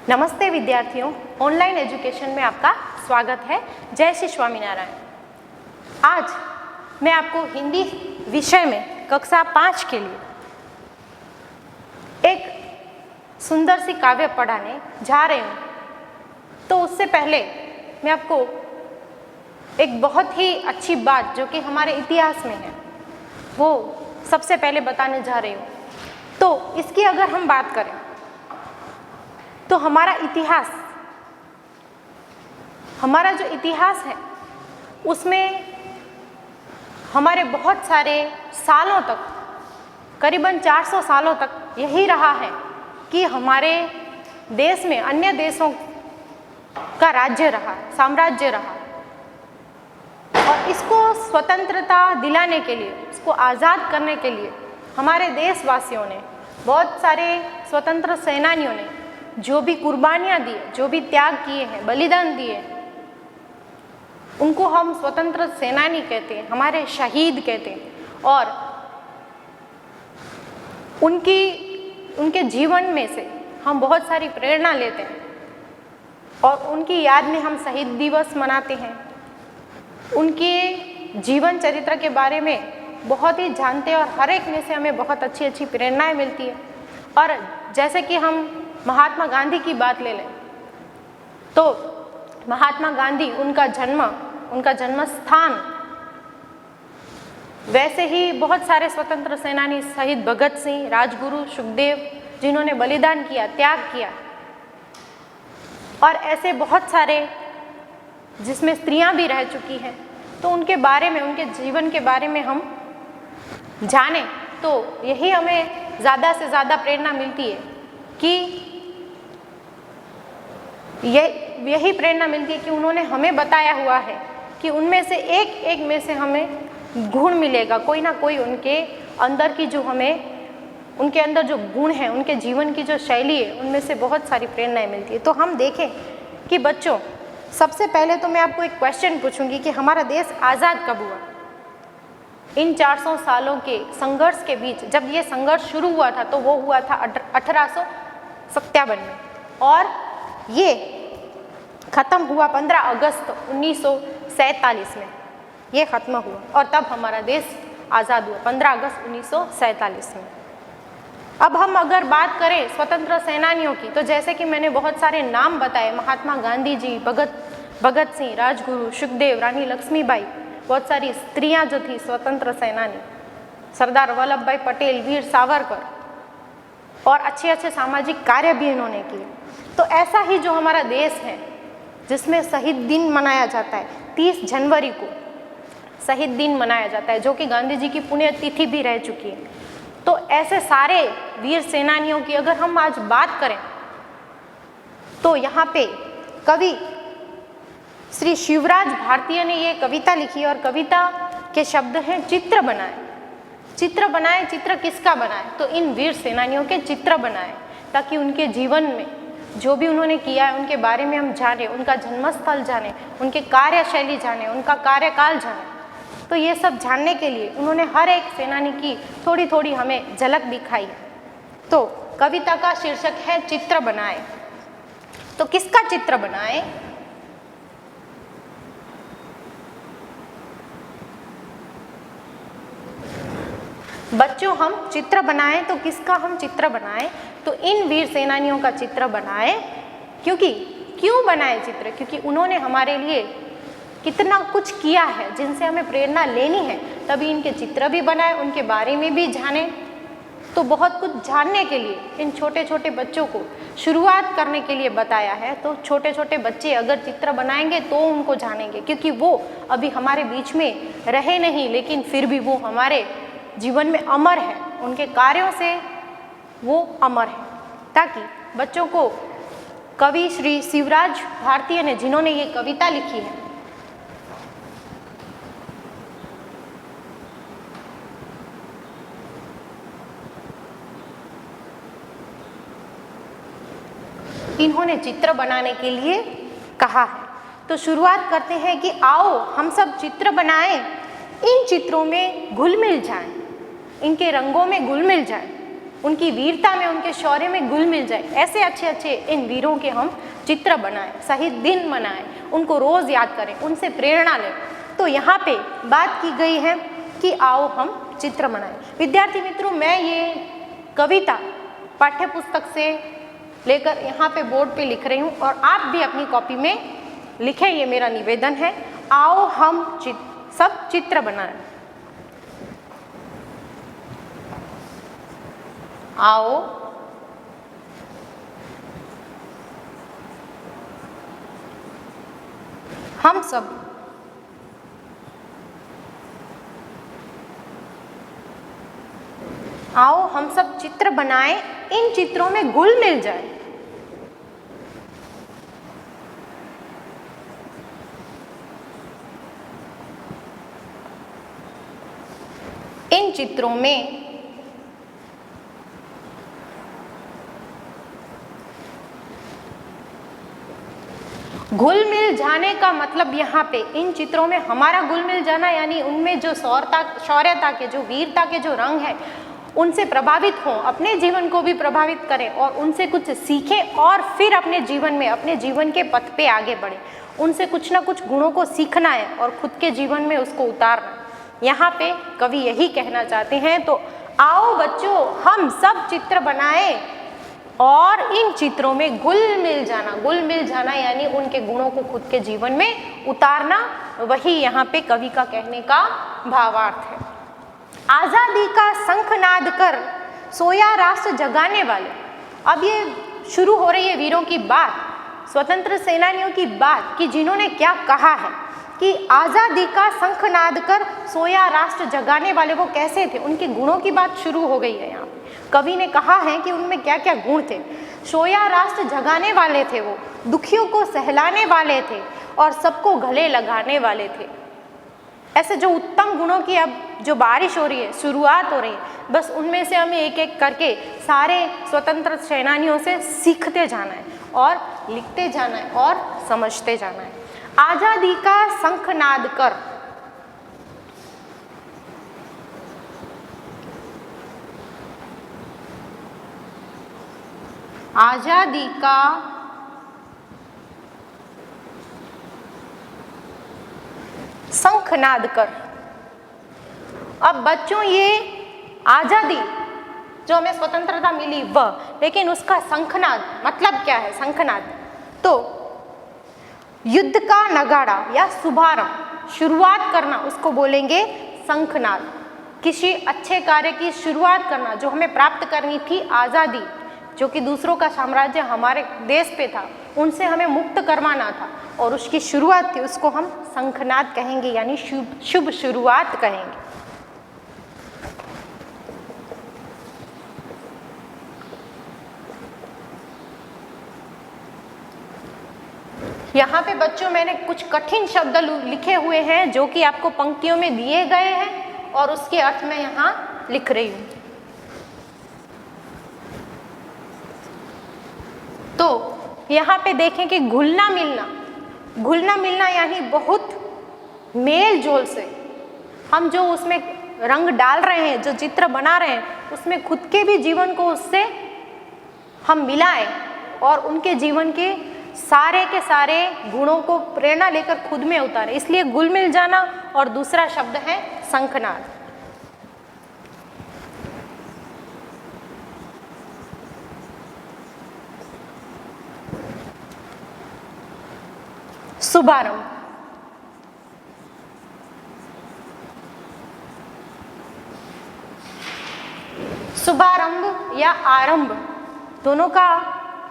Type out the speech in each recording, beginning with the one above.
नमस्ते विद्यार्थियों, online education में आपका स्वागत है। जय श्री स्वामीनारायण। आज मैं आपको हिंदी विषय में कक्षा 5 के लिए एक सुंदर सी काव्य पढ़ाने जा रही हूँ। तो उससे पहले मैं आपको एक बहुत ही अच्छी बात जो कि हमारे इतिहास में है वो सबसे पहले बताने जा रही हूँ। तो इसकी अगर हम बात करें तो हमारा जो इतिहास है उसमें हमारे बहुत सारे सालों तक, करीबन 400 सालों तक यही रहा है कि हमारे देश में अन्य देशों का राज्य रहा, साम्राज्य रहा। और इसको स्वतंत्रता दिलाने के लिए, इसको आज़ाद करने के लिए हमारे देशवासियों ने, बहुत सारे स्वतंत्र सेनानियों ने जो भी कुर्बानियाँ दी, जो भी त्याग किए हैं, बलिदान दिए, उनको हम स्वतंत्र सेनानी कहते हैं, हमारे शहीद कहते हैं। और उनके जीवन में से हम बहुत सारी प्रेरणा लेते हैं और उनकी याद में हम शहीद दिवस मनाते हैं। उनके जीवन चरित्र के बारे में बहुत ही जानते हैं और हर एक में से हमें बहुत अच्छी अच्छी प्रेरणाएं मिलती है। और जैसे कि हम महात्मा गांधी की बात ले लें तो महात्मा गांधी, उनका जन्म स्थान, वैसे ही बहुत सारे स्वतंत्र सेनानी, शहीद भगत सिंह, राजगुरु, सुखदेव, जिन्होंने बलिदान किया, त्याग किया, और ऐसे बहुत सारे जिसमें स्त्रियां भी रह चुकी हैं। तो उनके बारे में, उनके जीवन के बारे में हम जानें तो यही हमें ज़्यादा से ज़्यादा प्रेरणा मिलती है कि यही प्रेरणा मिलती है कि उन्होंने हमें बताया हुआ है कि उनमें से एक में से हमें गुण मिलेगा, कोई ना कोई उनके अंदर की जो हमें, उनके अंदर जो गुण है, उनके जीवन की जो शैली है, उनमें से बहुत सारी प्रेरणाएं मिलती है। तो हम देखें कि बच्चों, सबसे पहले तो मैं आपको एक क्वेश्चन पूछूंगी कि हमारा देश आज़ाद कब हुआ। इन 400 सालों के संघर्ष के बीच जब ये संघर्ष शुरू हुआ था तो वो हुआ था 1857 में, और ये ख़त्म हुआ 15 अगस्त 1947 में। ये ख़त्म हुआ और तब हमारा देश आज़ाद हुआ 15 अगस्त 1947 में। अब हम अगर बात करें स्वतंत्र सेनानियों की, तो जैसे कि मैंने बहुत सारे नाम बताए, महात्मा गांधी जी, भगत सिंह, राजगुरु, सुखदेव, रानी लक्ष्मीबाई, बहुत सारी स्त्रियां जो थी स्वतंत्र सेनानी, सरदार वल्लभ भाई पटेल, वीर सावरकर, और अच्छे अच्छे सामाजिक कार्य भी इन्होंने किए। तो ऐसा ही जो हमारा देश है जिसमें शहीद दिन मनाया जाता है, 30 जनवरी को शहीद दिन मनाया जाता है, जो कि गांधी जी की पुण्यतिथि भी रह चुकी है। तो ऐसे सारे वीर सेनानियों की अगर हम आज बात करें तो यहाँ पे कवि श्री शिवराज भारतीय ने ये कविता लिखी और कविता के शब्द हैं चित्र बनाए। चित्र बनाए, चित्र किसका बनाए? तो इन वीर सेनानियों के चित्र बनाए, ताकि उनके जीवन में जो भी उन्होंने किया है उनके बारे में हम जाने, उनका जन्मस्थल जाने, उनके कार्यशैली जाने, उनका कार्यकाल जाने। तो ये सब जानने के लिए उन्होंने हर एक सेनानी की थोड़ी थोड़ी हमें झलक दिखाई। तो कविता का शीर्षक है चित्र बनाए। तो किसका चित्र बनाए? बच्चों, हम चित्र बनाएं तो किसका हम चित्र बनाएं? तो इन वीर सेनानियों का चित्र बनाएं। क्यों बनाए चित्र? क्योंकि उन्होंने हमारे लिए कितना कुछ किया है जिनसे हमें प्रेरणा लेनी है, तभी इनके चित्र भी बनाए, उनके बारे में भी जाने। तो बहुत कुछ जानने के लिए इन छोटे छोटे बच्चों को शुरुआत करने के लिए बताया है। तो छोटे छोटे बच्चे अगर चित्र बनाएंगे तो उनको जानेंगे, क्योंकि वो अभी हमारे बीच में रहे नहीं, लेकिन फिर भी वो हमारे जीवन में अमर है, उनके कार्यों से वो अमर है। ताकि बच्चों को कवि श्री शिवराज भारतीय ने, जिन्होंने ये कविता लिखी है, इन्होंने चित्र बनाने के लिए कहा है। तो शुरुआत करते हैं कि आओ हम सब चित्र बनाएं, इन चित्रों में घुल मिल जाएं, इनके रंगों में घुल मिल जाएं। उनकी वीरता में, उनके शौर्य में घुल मिल जाए, ऐसे अच्छे अच्छे इन वीरों के हम चित्र बनाएं, शहीद दिन मनाएं, उनको रोज याद करें, उनसे प्रेरणा लें। तो यहाँ पे बात की गई है कि आओ हम चित्र बनाएं। विद्यार्थी मित्रों, मैं ये कविता पाठ्य पुस्तक से लेकर यहाँ पे बोर्ड पे लिख रही हूँ और आप भी अपनी कॉपी में लिखें, ये मेरा निवेदन है। आओ हम सब चित्र बनाएं। आओ हम सब चित्र बनाएं, इन चित्रों में घुल मिल जाए। इन चित्रों में घुल मिल जाने का मतलब यहाँ पे इन चित्रों में हमारा घुल मिल जाना, यानी उनमें जो शौर्यता के, जो वीरता के जो रंग है, उनसे प्रभावित हों, अपने जीवन को भी प्रभावित करें और उनसे कुछ सीखें और फिर अपने जीवन में, अपने जीवन के पथ पे आगे बढ़ें। उनसे कुछ ना कुछ गुणों को सीखना है और खुद के जीवन में उसको उतारना। यहाँ पे कवि यही कहना चाहते हैं। तो आओ बच्चों, हम सब चित्र बनाएं और इन चित्रों में घुल मिल जाना यानी उनके गुणों को खुद के जीवन में उतारना, वही यहाँ पे कवि का कहने का भावार्थ है। आजादी का शंखनाद कर सोया राष्ट्र जगाने वाले। अब ये शुरू हो रही है वीरों की बात, स्वतंत्र सेनानियों की बात, कि जिन्होंने क्या कहा है कि आजादी का शंखनाद कर सोया राष्ट्र जगाने वाले वो कैसे थे, उनके गुणों की बात शुरू हो गई है। यहाँ कवि ने कहा है कि उनमें क्या क्या गुण थे। सोया राष्ट्र जगाने वाले थे, वो दुखियों को सहलाने वाले थे और सबको गले लगाने वाले थे। ऐसे जो उत्तम गुणों की अब जो बारिश हो रही है, शुरुआत हो रही है, बस उनमें से हमें एक एक करके सारे स्वतंत्र सेनानियों से सीखते जाना है और लिखते जाना है और समझते जाना है। आजादी का शंखनाद कर, आजादी का शंखनाद कर। अब बच्चों, ये आजादी जो हमें स्वतंत्रता मिली वह, लेकिन उसका शंखनाद मतलब क्या है? शंखनाद तो युद्ध का नगाड़ा या शुभारंभ, शुरुआत करना, उसको बोलेंगे शंखनाद। किसी अच्छे कार्य की शुरुआत करना, जो हमें प्राप्त करनी थी आज़ादी, जो कि दूसरों का साम्राज्य हमारे देश पे था, उनसे हमें मुक्त करवाना था और उसकी शुरुआत थी, उसको हम शंखनाद कहेंगे, यानी शुभ शुरुआत कहेंगे। यहाँ पे बच्चों मैंने कुछ कठिन शब्द लिखे हुए हैं जो कि आपको पंक्तियों में दिए गए हैं और उसके अर्थ मैं यहाँ लिख रही हूँ। तो यहाँ पे देखें कि घुलना मिलना यानी बहुत मेल जोल से हम जो उसमें रंग डाल रहे हैं, जो चित्र बना रहे हैं, उसमें खुद के भी जीवन को उससे हम मिलाएं और उनके जीवन के सारे गुणों को प्रेरणा लेकर खुद में उतारें। इसलिए घुल मिल जाना। और दूसरा शब्द है शंखनाद। शुभारंभ, शुभारंभ या आरंभ, दोनों का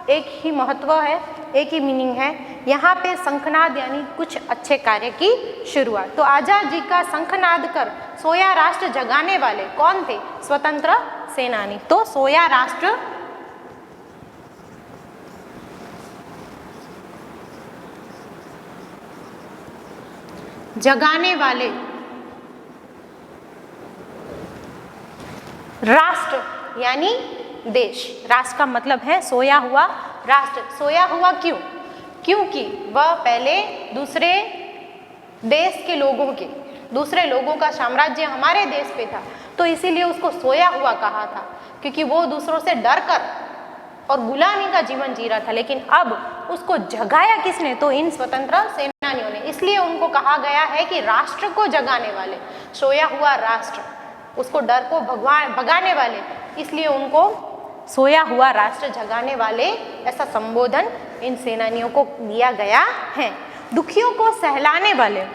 एक ही महत्व है, एक ही मीनिंग है। यहाँ पे शंखनाद यानी कुछ अच्छे कार्य की शुरुआत। तो आजादी का शंखनाद कर सोया राष्ट्र जगाने वाले कौन थे? स्वतंत्र सेनानी। तो सोया राष्ट्र जगाने वाले, राष्ट्र यानी देश, राष्ट्र का मतलब है सोया हुआ राष्ट्र। सोया हुआ क्यों? क्योंकि वह पहले दूसरे देश के लोगों का साम्राज्य हमारे देश पे था, तो इसीलिए उसको सोया हुआ कहा था, क्योंकि वो दूसरों से डर कर और गुलामी का जीवन जी रहा था। लेकिन अब उसको जगाया किसने? तो इन स्वतंत्र सेनानियों ने। इसलिए उनको कहा गया है कि राष्ट्र को जगाने वाले, सोया हुआ राष्ट्र, उसको डर को भगाने वाले, इसलिए उनको सोया हुआ राष्ट्र जगाने वाले ऐसा संबोधन इन सेनानियों को दिया गया है। दुखियों को सहलाने वाले,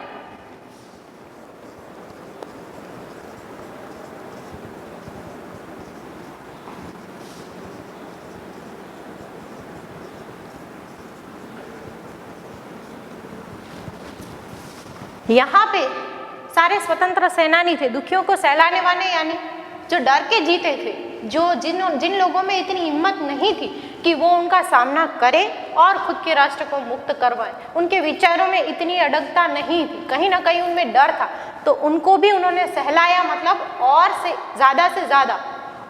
यहाँ पे सारे स्वतंत्र सेनानी थे। दुखियों को सहलाने वाले यानी जो डर के जीते थे, जो जिन लोगों में इतनी हिम्मत नहीं थी कि वो उनका सामना करें और खुद के राष्ट्र को मुक्त करवाएं, उनके विचारों में इतनी अडगता नहीं थी, कहीं ना कहीं उनमें डर था, तो उनको भी उन्होंने सहलाया, मतलब और से ज़्यादा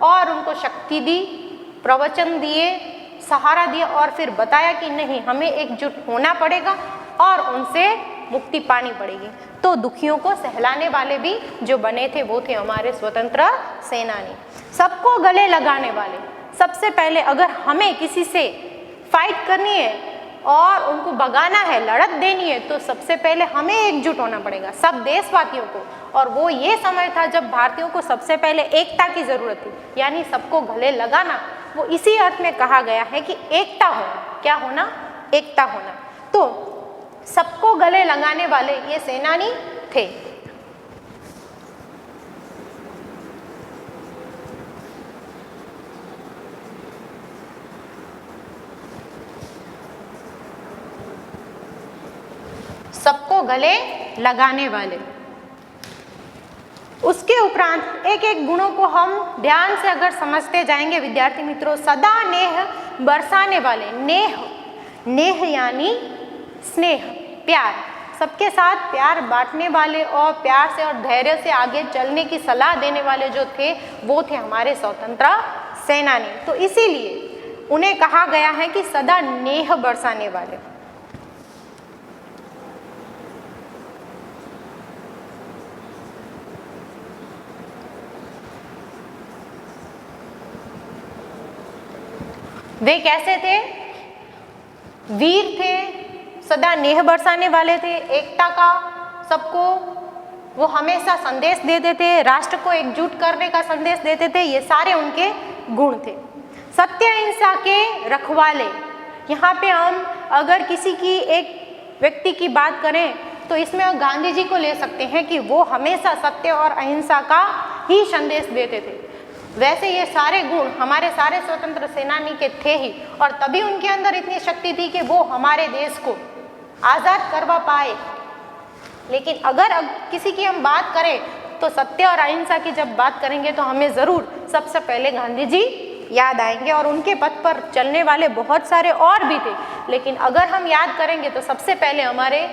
और उनको शक्ति दी, प्रवचन दिए, सहारा दिया और फिर बताया कि नहीं, हमें एकजुट होना पड़ेगा और उनसे मुक्ति पानी पड़ेगी। तो दुखियों को सहलाने वाले भी जो बने थे वो थे हमारे स्वतंत्र सेनानी। सबको गले लगाने वाले, सबसे पहले अगर हमें किसी से फाइट करनी है और उनको भगाना है, लड़त देनी है, तो सबसे पहले हमें एकजुट होना पड़ेगा सब देशवासियों को। और वो ये समय था जब भारतीयों को सबसे पहले एकता की जरूरत थी, यानी सबको गले लगाना। वो इसी अर्थ में कहा गया है कि एकता होना, क्या होना? एकता होना। तो सबको गले लगाने वाले ये सेनानी थे। सबको गले लगाने वाले। उसके उपरांत एक एक गुणों को हम ध्यान से अगर समझते जाएंगे विद्यार्थी मित्रों, सदा नेह बरसाने वाले। नेह यानी स्नेह, प्यार, सबके साथ प्यार बांटने वाले और प्यार से और धैर्य से आगे चलने की सलाह देने वाले जो थे वो थे हमारे स्वतंत्र सेनानी। तो इसीलिए उन्हें कहा गया है कि सदा नेह बरसाने वाले। वे कैसे थे? वीर थे, सदा नेह बरसाने वाले थे, एकता का सबको वो हमेशा संदेश देते थे, राष्ट्र को एकजुट करने का संदेश देते थे, ये सारे उनके गुण थे। सत्य अहिंसा के रखवाले, यहाँ पे हम अगर किसी की एक व्यक्ति की बात करें तो इसमें गांधी जी को ले सकते हैं कि वो हमेशा सत्य और अहिंसा का ही संदेश देते थे। वैसे ये सारे गुण हमारे सारे स्वतंत्र सेनानी के थे ही, और तभी उनके अंदर इतनी शक्ति थी कि वो हमारे देश को आज़ाद करवा पाए। लेकिन अगर अब किसी की हम बात करें तो सत्य और अहिंसा की जब बात करेंगे तो हमें ज़रूर सबसे पहले गांधी जी याद आएंगे, और उनके पथ पर चलने वाले बहुत सारे और भी थे। लेकिन अगर हम याद करेंगे तो सबसे पहले हमारे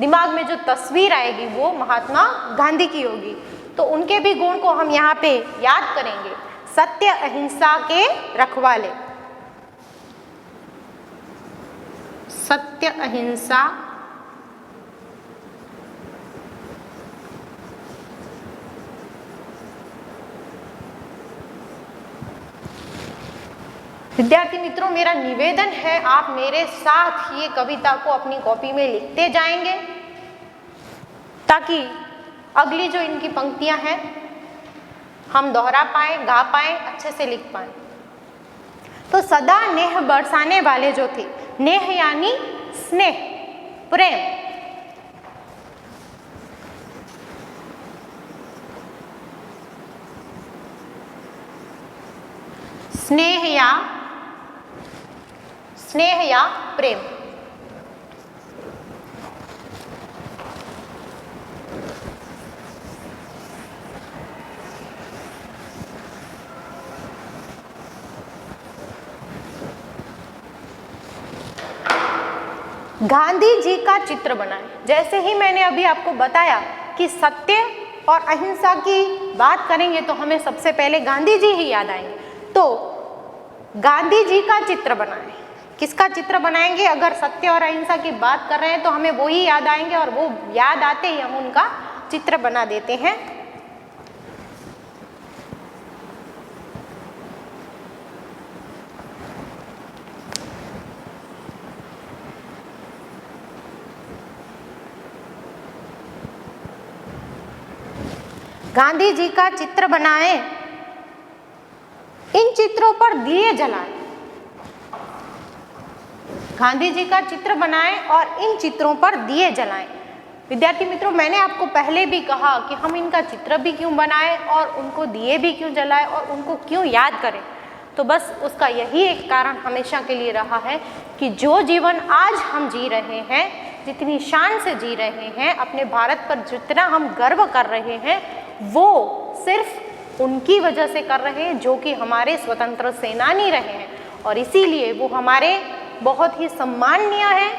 दिमाग में जो तस्वीर आएगी वो महात्मा गांधी की होगी। तो उनके भी गुण को हम यहाँ पे याद करेंगे। सत्य अहिंसा के रखवाले, सत्य अहिंसा विद्यार्थी मित्रों, मेरा निवेदन है आप मेरे साथ ये कविता को अपनी कॉपी में लिखते जाएंगे ताकि अगली जो इनकी पंक्तियां हैं हम दोहरा पाए, गा पाए, अच्छे से लिख पाए। तो सदा नेह बरसाने वाले जो थे, नेह यानी स्नेह, प्रेम, स्नेह या प्रेम। गांधी जी का चित्र बनाएं। जैसे ही मैंने अभी आपको बताया कि सत्य और अहिंसा की बात करेंगे तो हमें सबसे पहले गांधी जी ही याद आएंगे। तो गांधी जी का चित्र बनाएं। किसका चित्र बनाएंगे? अगर सत्य और अहिंसा की बात कर रहे हैं तो हमें वो ही याद आएंगे, और वो याद आते ही हम उनका चित्र बना देते हैं। गांधी जी का चित्र बनाएं, इन चित्रों पर दिए जलाएं। गांधी जी का चित्र बनाएं और इन चित्रों पर दिए जलाएं। विद्यार्थी मित्रों, मैंने आपको पहले भी कहा कि हम इनका चित्र भी क्यों बनाएं और उनको दिए भी क्यों जलाएं और उनको क्यों याद करें। तो बस उसका यही एक कारण हमेशा के लिए रहा है कि जो जीवन आज हम जी रहे हैं, जितनी शान से जी रहे हैं, अपने भारत पर जितना हम गर्व कर रहे हैं, वो सिर्फ उनकी वजह से कर रहे हैं जो कि हमारे स्वतंत्र सेनानी रहे हैं, और इसीलिए वो हमारे बहुत ही सम्माननीय है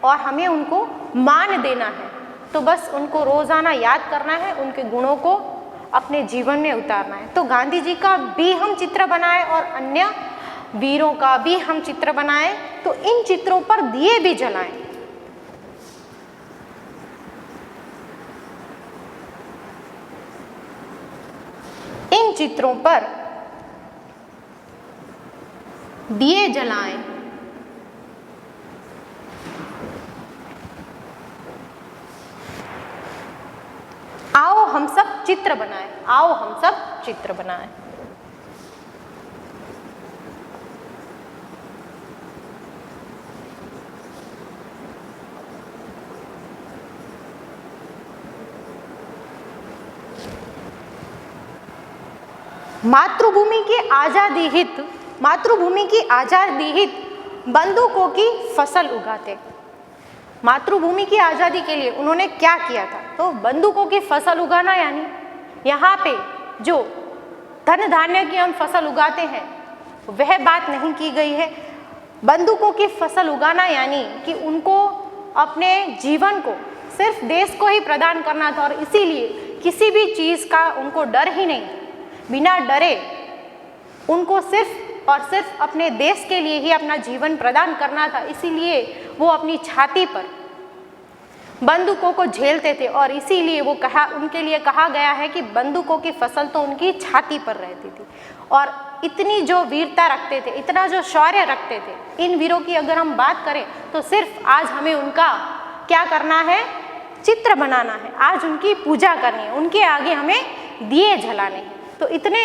और हमें उनको मान देना है। तो बस उनको रोज़ाना याद करना है, उनके गुणों को अपने जीवन में उतारना है। तो गांधी जी का भी हम चित्र बनाएं और अन्य वीरों का भी हम चित्र बनाएं, तो इन चित्रों पर दिए भी जलाएं। इन चित्रों पर दिए जलाएं। आओ हम सब चित्र बनाएं, आओ हम सब चित्र बनाएं। मातृभूमि की आजादी हित, मातृभूमि की आजादी हित बंदूकों की फसल उगाते। मातृभूमि की आज़ादी के लिए उन्होंने क्या किया था? तो बंदूकों की फसल उगाना, यानी यहाँ पे जो धन धान्य की हम फसल उगाते हैं वह बात नहीं की गई है। बंदूकों की फसल उगाना यानी कि उनको अपने जीवन को सिर्फ देश को ही प्रदान करना था, और इसीलिए किसी भी चीज़ का उनको डर ही नहीं। बिना डरे उनको सिर्फ और सिर्फ अपने देश के लिए ही अपना जीवन प्रदान करना था, इसीलिए वो अपनी छाती पर बंदूकों को झेलते थे, और इसीलिए वो उनके लिए कहा गया है कि बंदूकों की फसल तो उनकी छाती पर रहती थी। और इतनी जो वीरता रखते थे, इतना जो शौर्य रखते थे, इन वीरों की अगर हम बात करें तो सिर्फ आज हमें उनका क्या करना है? चित्र बनाना है, आज उनकी पूजा करनी है, उनके आगे हमें दिए जलाने हैं। तो इतने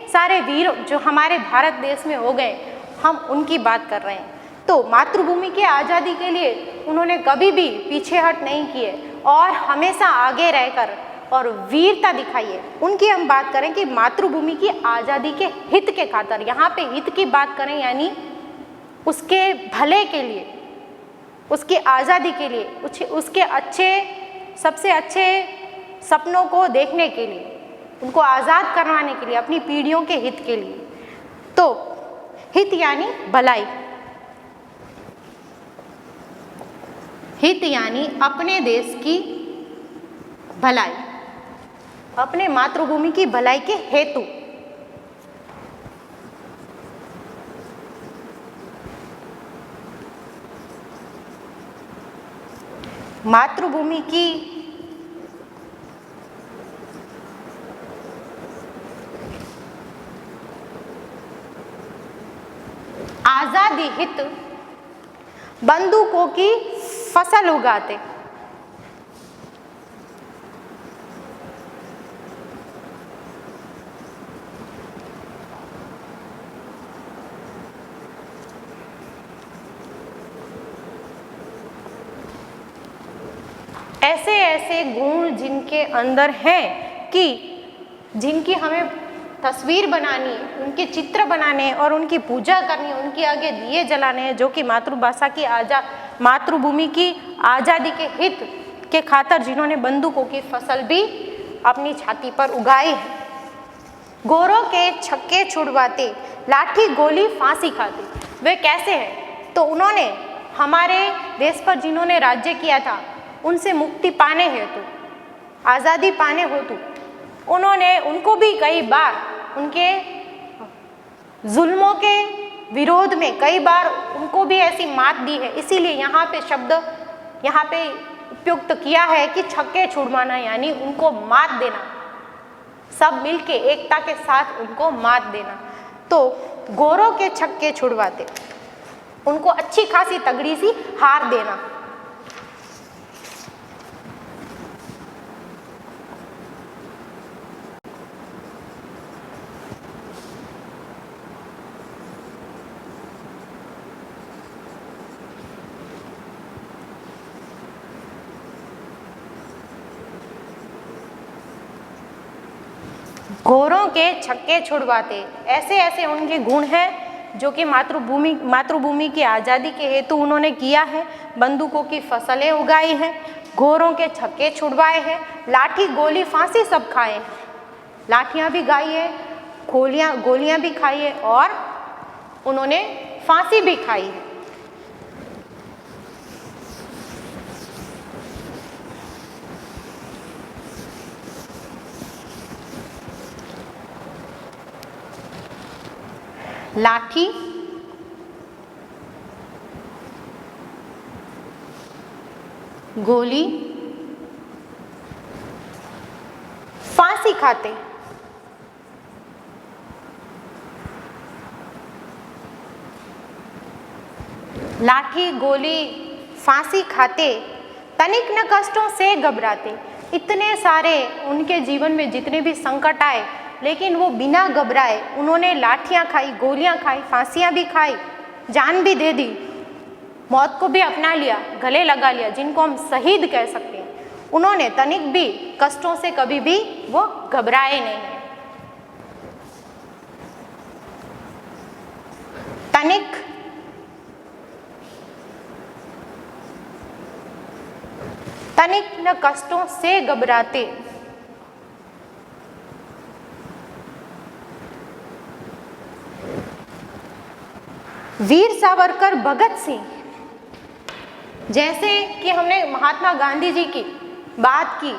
सारे वीर जो हमारे भारत देश में हो गए, हम उनकी बात कर रहे हैं। तो मातृभूमि की आज़ादी के लिए उन्होंने कभी भी पीछेहट नहीं किए और हमेशा आगे रहकर और वीरता दिखाई है। उनकी हम बात करें कि मातृभूमि की आज़ादी के हित के खातिर, यहाँ पे हित की बात करें यानी उसके भले के लिए, उसकी आज़ादी के लिए, उसके सबसे अच्छे सपनों को देखने के लिए, उनको आज़ाद करवाने के लिए, अपनी पीढ़ियों के हित के लिए। तो हित यानी भलाई, हित यानी अपने देश की भलाई, अपने मातृभूमि की भलाई के हेतु। मातृभूमि की आज़ादी हित बंदूकों की फसल उगाते। ऐसे ऐसे गुण जिनके अंदर हैं कि जिनकी हमें तस्वीर बनानी है, उनके चित्र बनाने हैं और उनकी पूजा करनी है, उनके आगे दिए जलाने हैं, जो कि मातृभाषा की मातृभूमि की आज़ादी के हित के खातिर जिन्होंने बंदूकों की फसल भी अपनी छाती पर उगाई है। गोरों के छक्के छुड़वाते, लाठी गोली फांसी खाते। वे कैसे हैं? तो उन्होंने हमारे देश पर जिन्होंने राज्य किया था, उनसे मुक्ति पाने हेतु, आज़ादी पाने हेतु उनको भी कई बार उनके जुल्मों के विरोध में कई बार उनको भी ऐसी मात दी है। इसीलिए यहाँ पे शब्द यहाँ पे उपयुक्त किया है कि छक्के छुड़वाना, यानी उनको मात देना, सब मिलके एकता के साथ उनको मात देना। तो गोरों के छक्के छुड़वाते, उनको अच्छी खासी तगड़ी सी हार देना। घोरों के छक्के छुड़वाते। ऐसे ऐसे उनके गुण हैं जो कि मातृभूमि की आज़ादी के हेतु उन्होंने किया है। बंदूकों की फसलें उगाई हैं, घोरों के छक्के छुड़वाए हैं, लाठी गोली फांसी सब खाए हैं। लाठियाँ भी खाई है, गोलियाँ भी खाई है और उन्होंने फांसी भी खाई है। लाठी, गोली, फांसी खाते। लाठी गोली फांसी खाते, तनिक न कष्टों से घबराते। इतने सारे उनके जीवन में जितने भी संकट आए, लेकिन वो बिना घबराए उन्होंने लाठियाँ खाई, गोलियाँ खाई, फांसियाँ भी खाई, जान भी दे दी, मौत को भी अपना लिया, गले लगा लिया, जिनको हम शहीद कह सकते हैं। उन्होंने तनिक भी कष्टों से कभी भी वो घबराए नहीं है। तनिक न कष्टों से घबराते। वीर सावरकर, भगत सिंह, जैसे कि हमने महात्मा गांधी जी की बात की,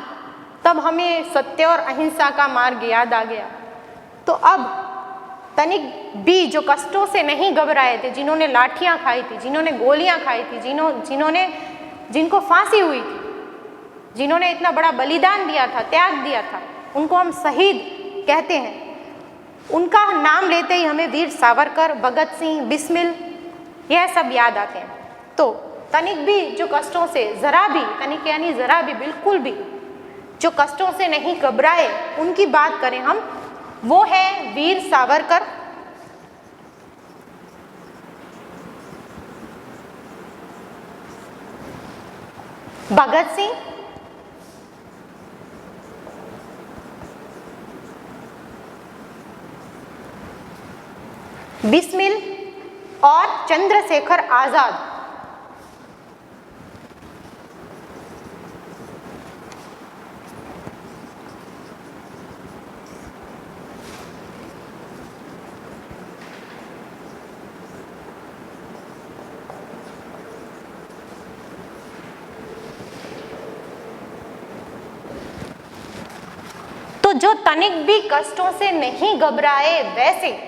तब हमें सत्य और अहिंसा का मार्ग याद आ गया। तो अब तनिक भी जो कष्टों से नहीं घबराए थे, जिन्होंने लाठियां खाई थी, जिन्होंने गोलियां खाई थी, जिनको फांसी हुई थी, जिन्होंने इतना बड़ा बलिदान दिया था, त्याग दिया था, उनको हम शहीद कहते हैं। उनका नाम लेते ही हमें वीर सावरकर, भगत सिंह, बिस्मिल, यह सब याद आते हैं। तो तनिक भी जो कष्टों से जरा भी, तनिक यानी जरा भी, बिल्कुल भी जो कष्टों से नहीं घबराए, उनकी बात करें हम, वो है वीर सावरकर, भगत सिंह, बिस्मिल और चंद्रशेखर आजाद। तो जो तनिक भी कष्टों से नहीं घबराए, वैसे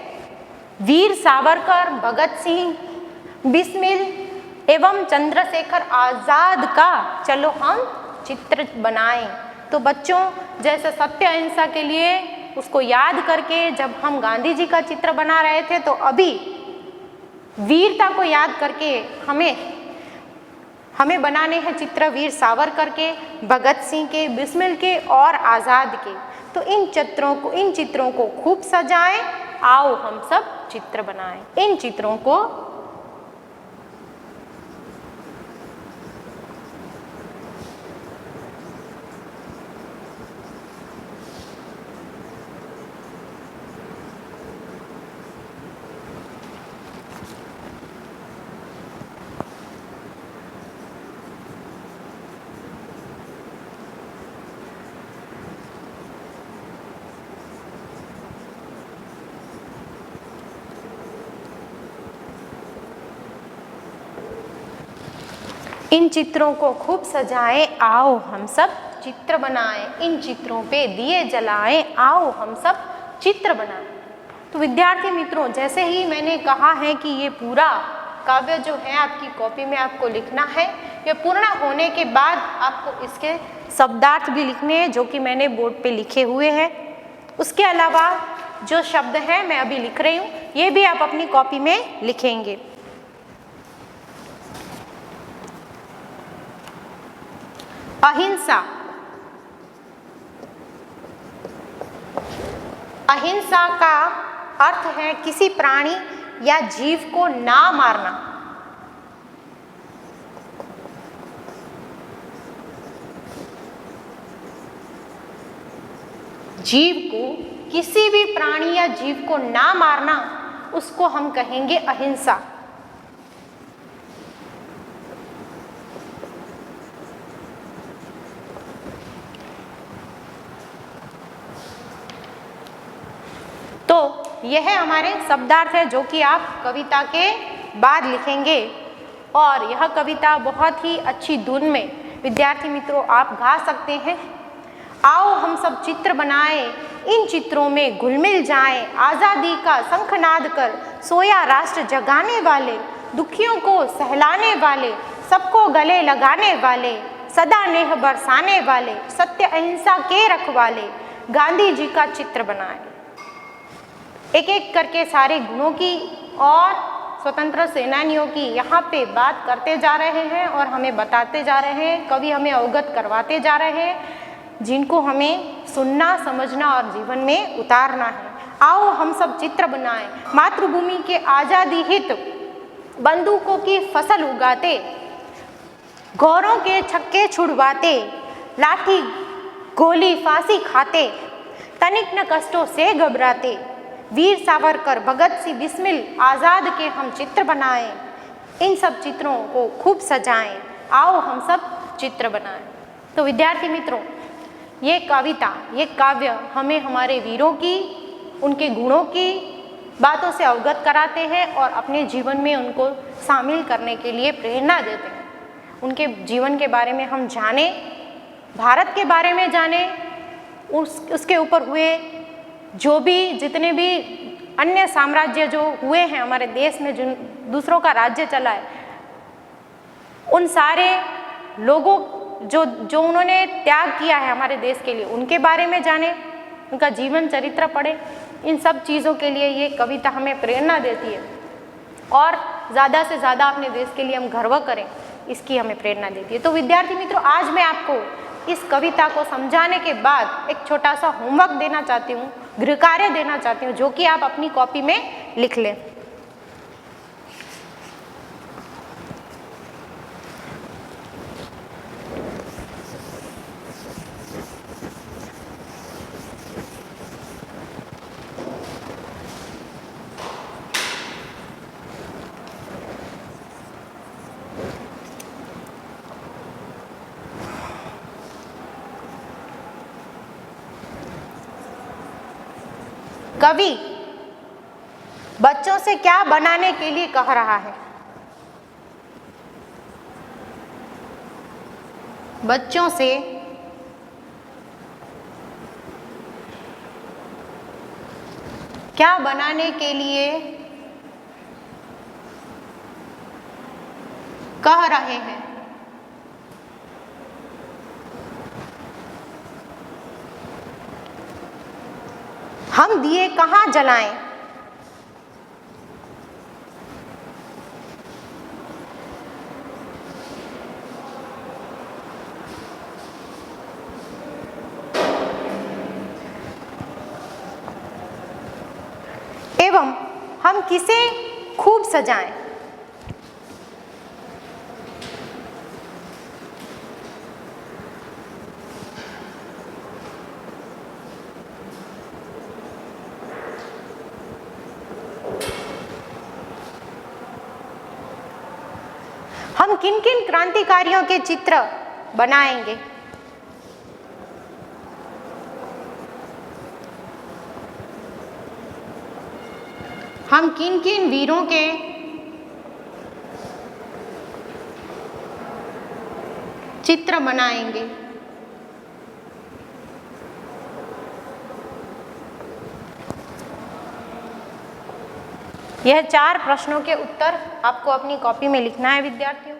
वीर सावरकर, भगत सिंह, बिस्मिल एवं चंद्रशेखर आजाद का चलो हम चित्र बनाएं। तो बच्चों, जैसे सत्य अहिंसा के लिए उसको याद करके जब हम गांधी जी का चित्र बना रहे थे, तो अभी वीरता को याद करके हमें बनाने हैं चित्र वीर सावरकर के, भगत सिंह के, बिस्मिल के और आजाद के। तो इन चित्रों को खूब सजाएं, आओ हम सब चित्र बनाएं। इन चित्रों को इन चित्रों को खूब सजाएं, आओ हम सब चित्र बनाएं। इन चित्रों पे दिए जलाएं, आओ हम सब चित्र बनाएं। तो विद्यार्थी मित्रों, जैसे ही मैंने कहा है कि ये पूरा काव्य जो है आपकी कॉपी में आपको लिखना है, ये पूर्ण होने के बाद आपको इसके शब्दार्थ भी लिखने हैं, जो कि मैंने बोर्ड पे लिखे हुए हैं। उसके अलावा जो शब्द हैं मैं अभी लिख रही हूँ, ये भी आप अपनी कॉपी में लिखेंगे। अहिंसा। अहिंसा का अर्थ है किसी प्राणी या जीव को ना मारना। जीव को किसी भी प्राणी या जीव को ना मारना, उसको हम कहेंगे अहिंसा। तो यह हमारे शब्दार्थ है जो कि आप कविता के बाद लिखेंगे। और यह कविता बहुत ही अच्छी धुन में विद्यार्थी मित्रों आप गा सकते हैं। आओ हम सब चित्र बनाएं, इन चित्रों में घुल मिल जाएं, आज़ादी का शंखनाद कर सोया राष्ट्र जगाने वाले, दुखियों को सहलाने वाले, सबको गले लगाने वाले, सदा नेह बरसाने वाले, सत्य अहिंसा के रखवाले, गांधी जी का चित्र बनाएं। एक एक करके सारे गुणों की और स्वतंत्र सेनानियों की यहाँ पे बात करते जा रहे हैं और हमें बताते जा रहे हैं, कवि हमें अवगत करवाते जा रहे हैं, जिनको हमें सुनना, समझना और जीवन में उतारना है। आओ हम सब चित्र बनाएं, मातृभूमि के आज़ादी हित बंदूकों की फसल उगाते, गौरों के छक्के छुड़वाते, लाठी गोली फांसी खाते, तनिक न कष्टों से घबराते, वीर सावरकर, भगत सिंह, बिस्मिल आज़ाद के हम चित्र बनाएं, इन सब चित्रों को खूब सजाएं, आओ हम सब चित्र बनाएं। तो विद्यार्थी मित्रों, ये कविता, ये काव्य हमें हमारे वीरों की, उनके गुणों की बातों से अवगत कराते हैं और अपने जीवन में उनको शामिल करने के लिए प्रेरणा देते हैं। उनके जीवन के बारे में हम जानें, भारत के बारे में जानें, उसके ऊपर हुए जो भी जितने भी अन्य साम्राज्य जो हुए हैं हमारे देश में, जिन दूसरों का राज्य चला है, उन सारे लोगों जो उन्होंने त्याग किया है हमारे देश के लिए, उनके बारे में जानें, उनका जीवन चरित्र पढ़ें। इन सब चीज़ों के लिए ये कविता हमें प्रेरणा देती है और ज़्यादा से ज़्यादा अपने देश के लिए हम गर्व करें, इसकी हमें प्रेरणा देती है। तो विद्यार्थी मित्रों, आज मैं आपको इस कविता को समझाने के बाद एक छोटा सा होमवर्क देना चाहती हूँ, गृह कार्य देना चाहती हूँ, जो कि आप अपनी कॉपी में लिख लें। कवि बच्चों से क्या बनाने के लिए कह रहा है? बच्चों से क्या बनाने के लिए कह रहे हैं? हम दिए कहाँ जलाएं? एवं हम किसे खूब सजाएं? हम किन किन क्रांतिकारियों के चित्र बनाएंगे? हम किन किन वीरों के चित्र बनाएंगे? यह 4 प्रश्नों के उत्तर आपको अपनी कॉपी में लिखना है विद्यार्थियों।